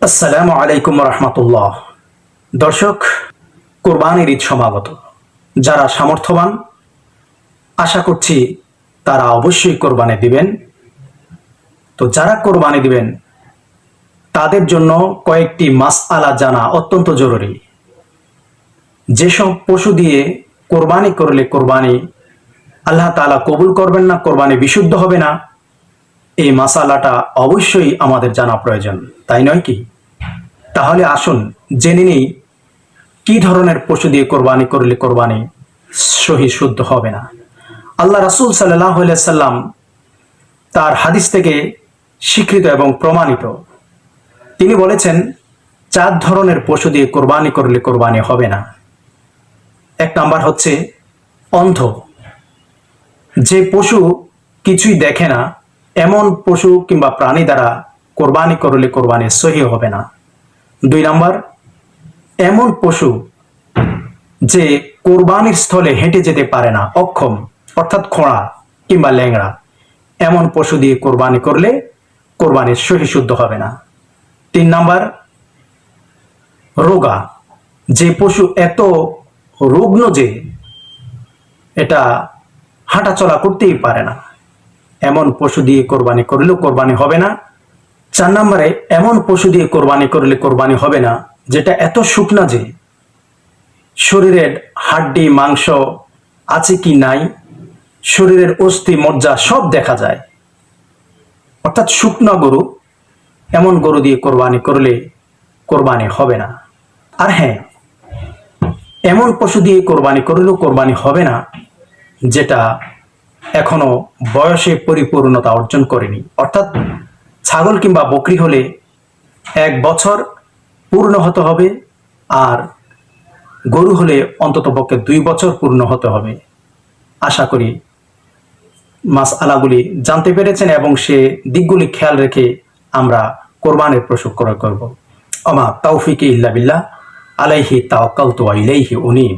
আসসালামু আলাইকুম রহমতুল্লাহ। দর্শক, কোরবানির ঈদ সমাগত। যারা সামর্থ্যবান, আশা করছি তারা অবশ্যই কোরবানি দিবেন। তো যারা কোরবানি দিবেন তাদের জন্য কয়েকটি মাসআলা জানা অত্যন্ত জরুরি। যেসব পশু দিয়ে কোরবানি করলে কোরবানি আল্লাহ তাআলা কবুল করবেন না, কোরবানি বিশুদ্ধ হবে না, এই মাসালাটা অবশ্যই আমাদের জানা প্রয়োজন, তাই নয় কি? তাহলে আসুন জেনে নিই কি ধরনের পশু দিয়ে কোরবানি করলে কোরবানি সহি শুদ্ধ হবে না। আল্লাহ রাসূল সাল্লাল্লাহু আলাইহি সাল্লাম তার হাদিস থেকে স্বীকৃত এবং প্রমাণিত, তিনি বলেছেন 4 ধরনের পশু দিয়ে কোরবানি করলে কোরবানি হবে না। 1 নাম্বার হচ্ছে অন্ধ। যে পশু কিছুই দেখে না, এমন পশু কিংবা প্রাণী দ্বারা কোরবানি করলে কোরবানি সহি হবে না। 2 নাম্বার, এমন পশু যে কোরবানির স্থলে হেঁটে যেতে পারে না, অক্ষম, অর্থাৎ খোঁড়া কিংবা ল্যাংড়া, এমন পশু দিয়ে কোরবানি করলে কোরবানির সহি শুদ্ধ হবে না। 3 নাম্বার, রোগা। যে পশু এত রুগ্ন যে এটা হাঁটাচলা করতেই পারে না, এমন পশু দিয়ে কোরবানি করলেও কোরবানি হবে না। 4 নম্বরে, এমন পশু দিয়ে কোরবানি করলে কোরবানি হবে না যেটা এত শুকনা যে শরীরের হাড্ডি মাংস আছে কি নাই, শরীরের অস্থি মজ্জা সব দেখা যায়, অর্থাৎ শুকনা গরু, এমন গরু দিয়ে কোরবানি করলে কোরবানি হবে না। আর হ্যাঁ, এমন পশু দিয়ে কোরবানি করলেও কোরবানি হবে না যেটা এখনো বয়সে পরিপূর্ণতা অর্জন করেনি, অর্থাৎ ছাগল কিংবা বকরি হলে 1 বছর পূর্ণ হতে হবে, আর গরু হলে অন্তত পক্ষে 2 বছর পূর্ণ হতে হবে। আশা করি মাসআলাগুলি জানতে পেরেছেন এবং সে দিকগুলি খেয়াল রেখে আমরা কোরবানির পশু ক্রয় করব। আমা তাওফিকি ইল্লা বিল্লাহ, আলাইহি তাওয়াক্কালতু ওয়া ইলাইহি উনীব।